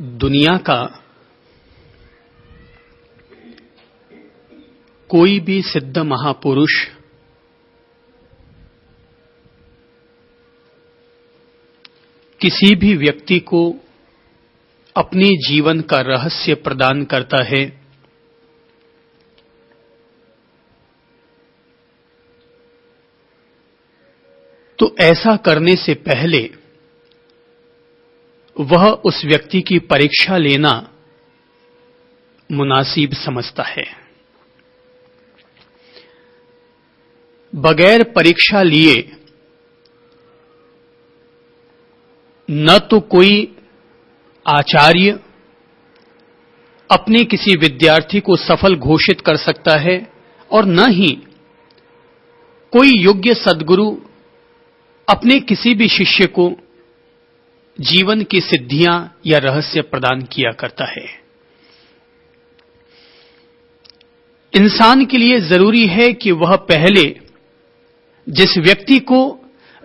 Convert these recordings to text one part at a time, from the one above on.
दुनिया का कोई भी सिद्ध महापुरुष किसी भी व्यक्ति को अपने जीवन का रहस्य प्रदान करता है तो ऐसा करने से पहले वह उस व्यक्ति की परीक्षा लेना मुनासिब समझता है। बगैर परीक्षा लिए न तो कोई आचार्य अपने किसी विद्यार्थी को सफल घोषित कर सकता है और न ही कोई योग्य सद्गुरु अपने किसी भी शिष्य को जीवन की सिद्धियां या रहस्य प्रदान किया करता है। इंसान के लिए जरूरी है कि वह पहले जिस व्यक्ति को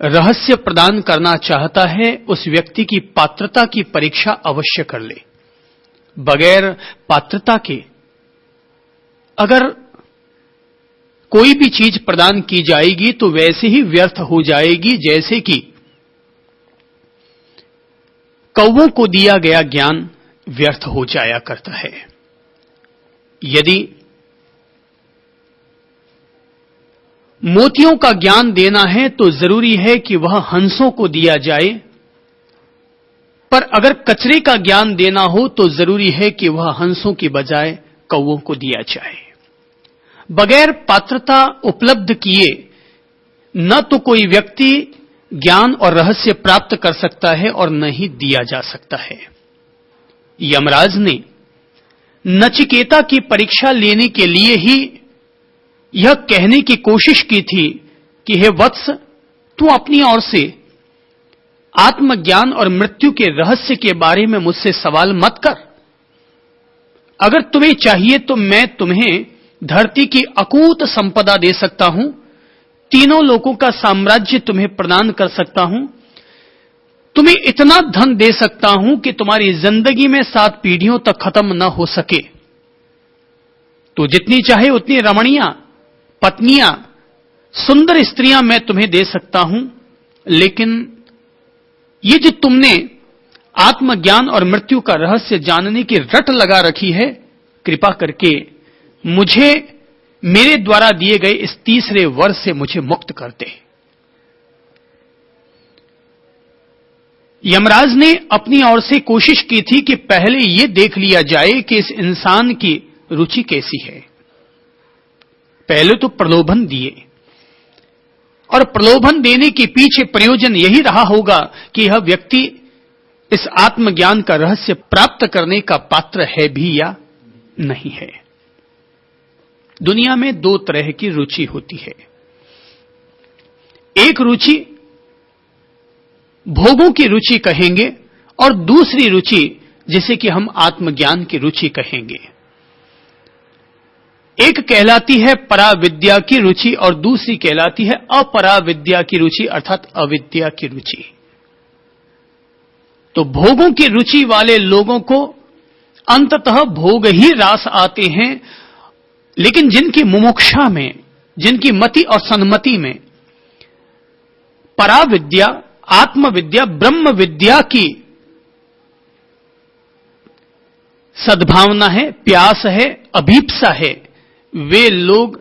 रहस्य प्रदान करना चाहता है उस व्यक्ति की पात्रता की परीक्षा अवश्य कर ले। बगैर पात्रता के अगर कोई भी चीज प्रदान की जाएगी तो वैसे ही व्यर्थ हो जाएगी जैसे कि कौवों को दिया गया ज्ञान व्यर्थ हो जाया करता है। यदि मोतियों का ज्ञान देना है तो जरूरी है कि वह हंसों को दिया जाए, पर अगर कचरे का ज्ञान देना हो तो जरूरी है कि वह हंसों की बजाय कौवों को दिया जाए। बगैर पात्रता उपलब्ध किए न तो कोई व्यक्ति ज्ञान और रहस्य प्राप्त कर सकता है और न ही दिया जा सकता है। यमराज ने नचिकेता की परीक्षा लेने के लिए ही यह कहने की कोशिश की थी कि हे वत्स, तू अपनी ओर से आत्मज्ञान और मृत्यु के रहस्य के बारे में मुझसे सवाल मत कर। अगर तुम्हें चाहिए तो मैं तुम्हें धरती की अकूत संपदा दे सकता हूं, तीनों लोगों का साम्राज्य तुम्हें प्रदान कर सकता हूं, तुम्हें इतना धन दे सकता हूं कि तुम्हारी जिंदगी में 7 पीढ़ियों तक खत्म न हो सके। तो जितनी चाहे उतनी रमणियां, पत्नियां, सुंदर स्त्रियां मैं तुम्हें दे सकता हूं, लेकिन ये जो तुमने आत्मज्ञान और मृत्यु का रहस्य जानने की रट लगा रखी है, कृपा करके मुझे मेरे द्वारा दिए गए इस तीसरे वर से मुझे मुक्त कर दे। यमराज ने अपनी ओर से कोशिश की थी कि पहले यह देख लिया जाए कि इस इंसान की रुचि कैसी है। पहले तो प्रलोभन दिए, और प्रलोभन देने के पीछे प्रयोजन यही रहा होगा कि यह व्यक्ति इस आत्मज्ञान का रहस्य प्राप्त करने का पात्र है भी या नहीं है। दुनिया में 2 तरह की रुचि होती है। एक रुचि भोगों की रुचि कहेंगे और दूसरी रुचि जिसे कि हम आत्मज्ञान की रुचि कहेंगे। एक कहलाती है पराविद्या की रुचि और दूसरी कहलाती है अपराविद्या की रुचि अर्थात अविद्या की रुचि। तो भोगों की रुचि वाले लोगों को अंततः भोग ही रास आते हैं, लेकिन जिनकी मुमुक्षा में, जिनकी मति और सन्मति में पराविद्या, आत्मविद्या, ब्रह्म विद्या की सद्भावना है, प्यास है, अभीप्सा है, वे लोग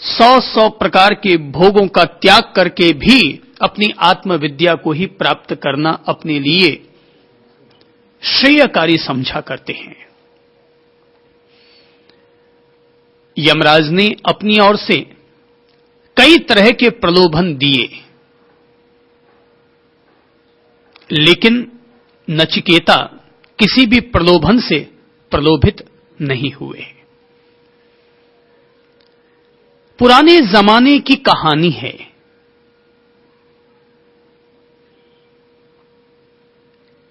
100 प्रकार के भोगों का त्याग करके भी अपनी आत्मविद्या को ही प्राप्त करना अपने लिए श्रेयकारी समझा करते हैं। यमराज ने अपनी ओर से कई तरह के प्रलोभन दिए, लेकिन नचिकेता किसी भी प्रलोभन से प्रलोभित नहीं हुए। पुराने जमाने की कहानी है।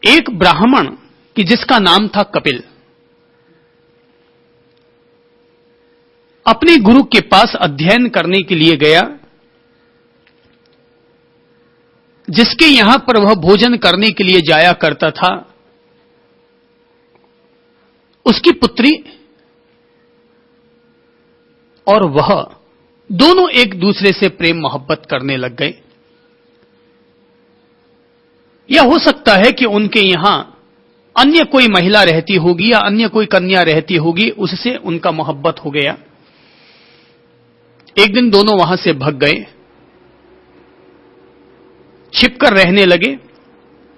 एक ब्राह्मण कि जिसका नाम था कपिल अपने गुरु के पास अध्ययन करने के लिए गया, जिसके यहां पर वह भोजन करने के लिए जाया करता था उसकी पुत्री और वह दोनों एक दूसरे से प्रेम मोहब्बत करने लग गए। या हो सकता है कि उनके यहां अन्य कोई महिला रहती होगी या अन्य कोई कन्या रहती होगी, उससे उनका मोहब्बत हो गया। एक दिन दोनों वहां से भाग गए, छिपकर रहने लगे।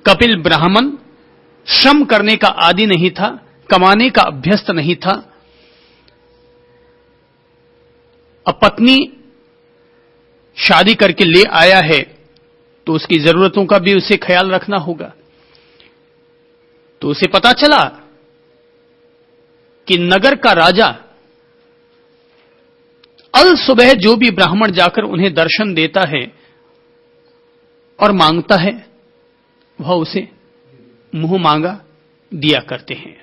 कपिल ब्राह्मण श्रम करने का आदी नहीं था, कमाने का अभ्यस्त नहीं था। अब पत्नी शादी करके ले आया है तो उसकी जरूरतों का भी उसे ख्याल रखना होगा। तो उसे पता चला कि नगर का राजा अल सुबह जो भी ब्राह्मण जाकर उन्हें दर्शन देता है और मांगता है, वह उसे मुंह मांगा दिया करते हैं।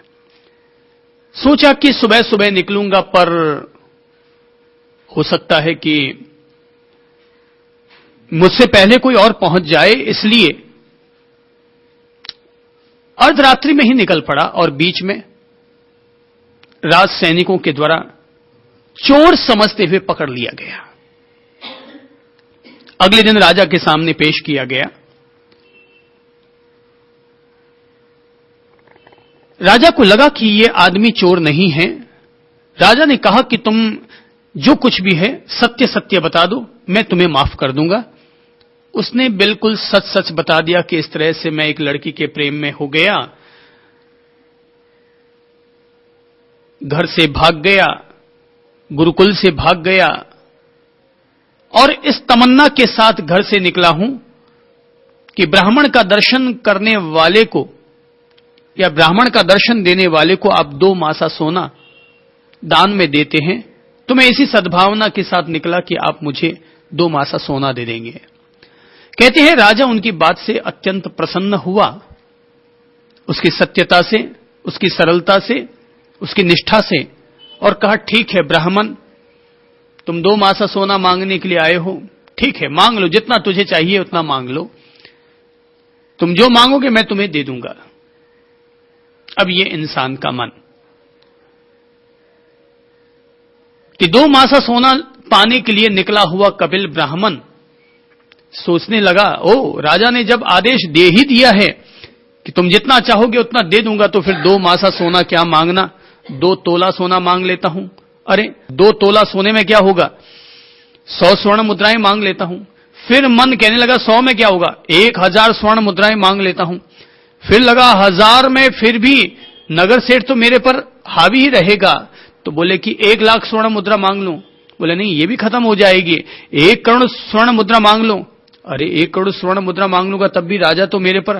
सोचा कि सुबह सुबह निकलूंगा, पर हो सकता है कि मुझसे पहले कोई और पहुंच जाए, इसलिए अर्धरात्रि में ही निकल पड़ा और बीच में राज सैनिकों के द्वारा चोर समझते हुए पकड़ लिया गया। अगले दिन राजा के सामने पेश किया गया। राजा को लगा कि यह आदमी चोर नहीं है। राजा ने कहा कि तुम जो कुछ भी है सत्य सत्य बता दो, मैं तुम्हें माफ कर दूंगा। उसने बिल्कुल सच सच बता दिया कि इस तरह से मैं एक लड़की के प्रेम में हो गया, घर से भाग गया, गुरुकुल से भाग गया और इस तमन्ना के साथ घर से निकला हूं कि ब्राह्मण का दर्शन करने वाले को या ब्राह्मण का दर्शन देने वाले को आप 2 मासा सोना दान में देते हैं। तो मैं इसी सद्भावना के साथ निकला कि आप मुझे 2 मासा सोना दे देंगे। कहते हैं राजा उनकी बात से अत्यंत प्रसन्न हुआ, उसकी सत्यता से, उसकी सरलता से, उसकी निष्ठा से, और कहा ठीक है ब्राह्मण, तुम 2 मासा सोना मांगने के लिए आए हो, ठीक है मांग लो, जितना तुझे चाहिए उतना मांग लो, तुम जो मांगोगे मैं तुम्हें दे दूंगा। अब ये इंसान का मन कि 2 मासा सोना पाने के लिए निकला हुआ कपिल ब्राह्मण सोचने लगा, ओ राजा ने जब आदेश दे ही दिया है कि तुम जितना चाहोगे उतना दे दूंगा, तो फिर 2 मासा सोना क्या मांगना, 2 तोला सोना मांग लेता हूं। अरे 2 तोला सोने में क्या होगा, 100 स्वर्ण मुद्राएं मांग लेता हूं। फिर मन कहने लगा 100 में क्या होगा, 1000 स्वर्ण मुद्राएं मांग लेता हूं। फिर लगा 1000 में फिर भी नगर सेठ तो मेरे पर हावी ही रहेगा, तो बोले कि 1 लाख स्वर्ण मुद्रा मांग लूं। बोले नहीं, ये भी खत्म हो जाएगी, 1 करोड़ स्वर्ण मुद्रा मांग लो। अरे 1 करोड़ स्वर्ण मुद्रा मांग लूंगा तब भी राजा तो मेरे पर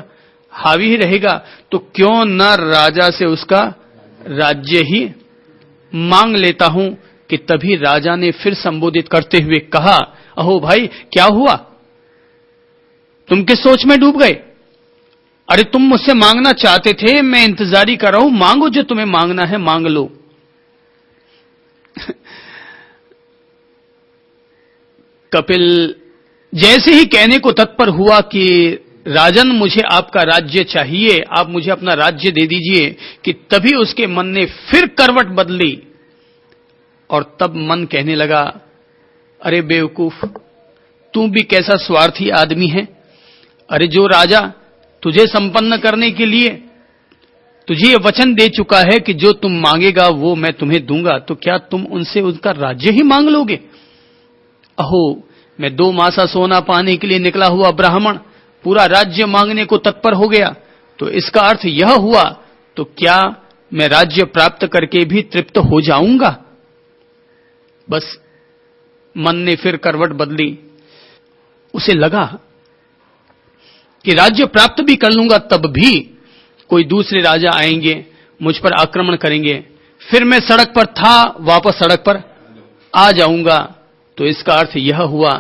हावी ही रहेगा, तो क्यों न राजा से उसका राज्य ही मांग लेता हूं। कि तभी राजा ने फिर संबोधित करते हुए कहा, अहो भाई क्या हुआ, तुम किस सोच में डूब गए। अरे तुम मुझसे मांगना चाहते थे, मैं इंतजारी कर रहा हूं, मांगो जो तुम्हें मांगना है मांग लो। कपिल जैसे ही कहने को तत्पर हुआ कि राजन मुझे आपका राज्य चाहिए, आप मुझे अपना राज्य दे दीजिए, कि तभी उसके मन ने फिर करवट बदली और तब मन कहने लगा, अरे बेवकूफ, तू भी कैसा स्वार्थी आदमी है। अरे जो राजा तुझे संपन्न करने के लिए तुझे ये वचन दे चुका है कि जो तुम मांगेगा वो मैं तुम्हें दूंगा, तो क्या तुम उनसे उसका राज्य ही मांग लोगे। अहो, मैं 2 मासा सोना पाने के लिए निकला हुआ ब्राह्मण पूरा राज्य मांगने को तत्पर हो गया, तो इसका अर्थ यह हुआ, तो क्या मैं राज्य प्राप्त करके भी तृप्त हो जाऊंगा। बस मन ने फिर करवट बदली। उसे लगा कि राज्य प्राप्त भी कर लूंगा तब भी कोई दूसरे राजा आएंगे, मुझ पर आक्रमण करेंगे, फिर मैं सड़क पर था वापस सड़क पर आ जाऊंगा। तो इसका अर्थ यह हुआ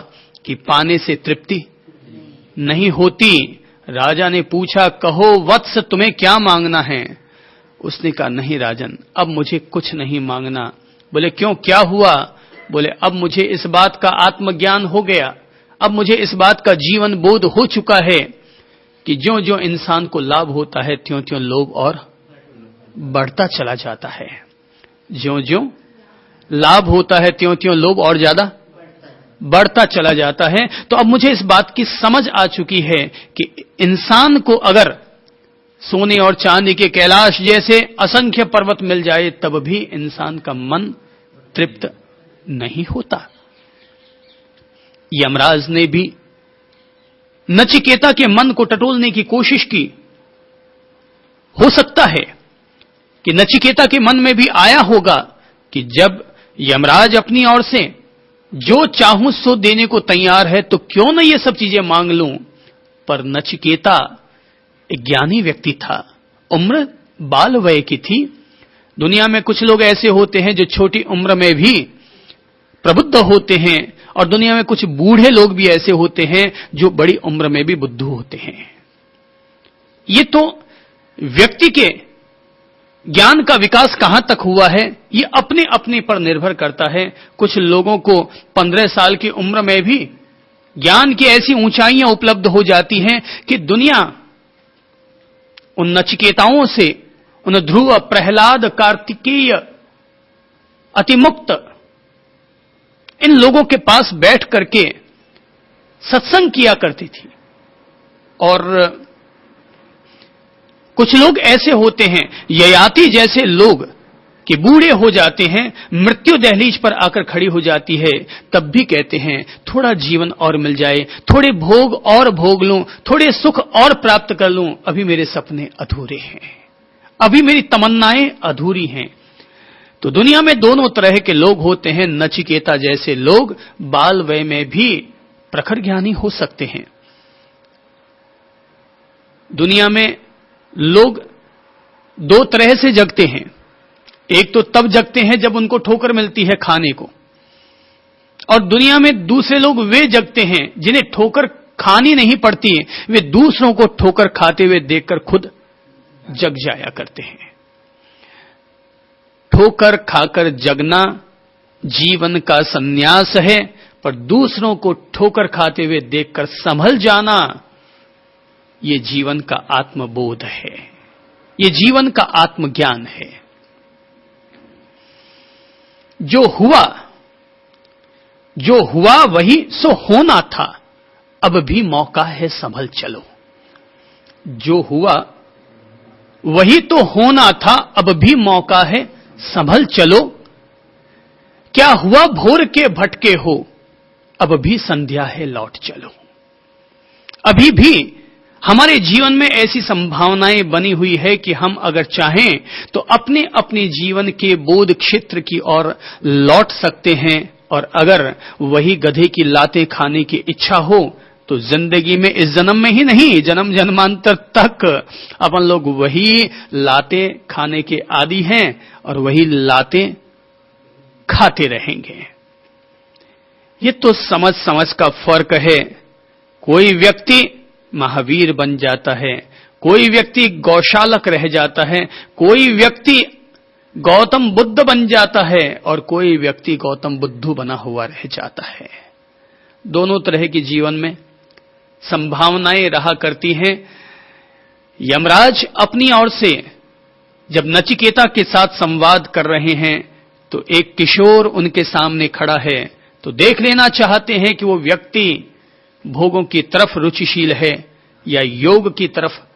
कि पाने से तृप्ति नहीं होती। राजा ने पूछा, कहो वत्स तुम्हें क्या मांगना है। उसने कहा, नहीं राजन, अब मुझे कुछ नहीं मांगना। बोले क्यों, क्या हुआ। बोले अब मुझे इस बात का आत्मज्ञान हो गया, अब मुझे इस बात का जीवन बोध हो चुका है कि ज्यों ज्यों इंसान को लाभ होता है त्यों त्यों लोभ और बढ़ता चला जाता है। ज्यों-ज्यों लाभ होता है त्यों-त्यों लोभ और ज्यादा बढ़ता चला जाता है। तो अब मुझे इस बात की समझ आ चुकी है कि इंसान को अगर सोने और चांदी के कैलाश जैसे असंख्य पर्वत मिल जाए तब भी इंसान का मन तृप्त नहीं होता। यमराज ने भी नचिकेता के मन को टटोलने की कोशिश की। हो सकता है कि नचिकेता के मन में भी आया होगा कि जब यमराज अपनी ओर से जो चाहूं सो देने को तैयार है तो क्यों न ये सब चीजें मांग लूं। पर नचिकेता एक ज्ञानी व्यक्ति था, उम्र बाल वय की थी। दुनिया में कुछ लोग ऐसे होते हैं जो छोटी उम्र में भी प्रबुद्ध होते हैं, और दुनिया में कुछ बूढ़े लोग भी ऐसे होते हैं जो बड़ी उम्र में भी बुद्धू होते हैं। ये तो व्यक्ति के ज्ञान का विकास कहां तक हुआ है ये अपने अपने पर निर्भर करता है। कुछ लोगों को 15 साल की उम्र में भी ज्ञान की ऐसी ऊंचाइयां उपलब्ध हो जाती हैं कि दुनिया उन नचिकेताओं से, उन ध्रुव, प्रहलाद, कार्तिकेय, अतिमुक्त, इन लोगों के पास बैठ करके सत्संग किया करती थी। और कुछ लोग ऐसे होते हैं, ययाति जैसे लोग, कि बूढ़े हो जाते हैं, मृत्यु दहलीज पर आकर खड़ी हो जाती है, तब भी कहते हैं थोड़ा जीवन और मिल जाए, थोड़े भोग और भोग लूं, थोड़े सुख और प्राप्त कर लूं, अभी मेरे सपने अधूरे हैं, अभी मेरी तमन्नाएं अधूरी हैं। तो दुनिया में दोनों तरह के लोग होते हैं। नचिकेता जैसे लोग बाल वय में भी प्रखर ज्ञानी हो सकते हैं। दुनिया में लोग दो तरह से जगते हैं। एक तो तब जगते हैं जब उनको ठोकर मिलती है खाने को, और दुनिया में दूसरे लोग वे जगते हैं जिन्हें ठोकर खानी नहीं पड़ती, वे दूसरों को ठोकर खाते हुए देखकर खुद जग जाया करते हैं। ठोकर खाकर जगना जीवन का संन्यास है, पर दूसरों को ठोकर खाते हुए देखकर संभल जाना ये जीवन का आत्मबोध है, ये जीवन का आत्मज्ञान है। जो हुआ वही सो होना था, अब भी मौका है संभल चलो। जो हुआ वही तो होना था, अब भी मौका है संभल चलो। क्या हुआ भोर के भटके हो, अब भी संध्या है लौट चलो। अभी भी हमारे जीवन में ऐसी संभावनाएं बनी हुई है कि हम अगर चाहें तो अपने अपने जीवन के बोध क्षेत्र की ओर लौट सकते हैं, और अगर वही गधे की लातें खाने की इच्छा हो तो जिंदगी में इस जन्म में ही नहीं, जन्म जन्मांतर तक अपन लोग वही लातें खाने के आदी हैं और वही लातें खाते रहेंगे। ये तो समझ का फर्क है। कोई व्यक्ति महावीर बन जाता है, कोई व्यक्ति गौशालक रह जाता है, कोई व्यक्ति गौतम बुद्ध बन जाता है, और कोई व्यक्ति गौतम बुद्धू बना हुआ रह जाता है। दोनों तरह के जीवन में संभावनाएं रहा करती हैं। यमराज अपनी ओर से जब नचिकेता के साथ संवाद कर रहे हैं तो एक किशोर उनके सामने खड़ा है, तो देख लेना चाहते हैं कि वो व्यक्ति भोगों की तरफ रुचिशील है या योग की तरफ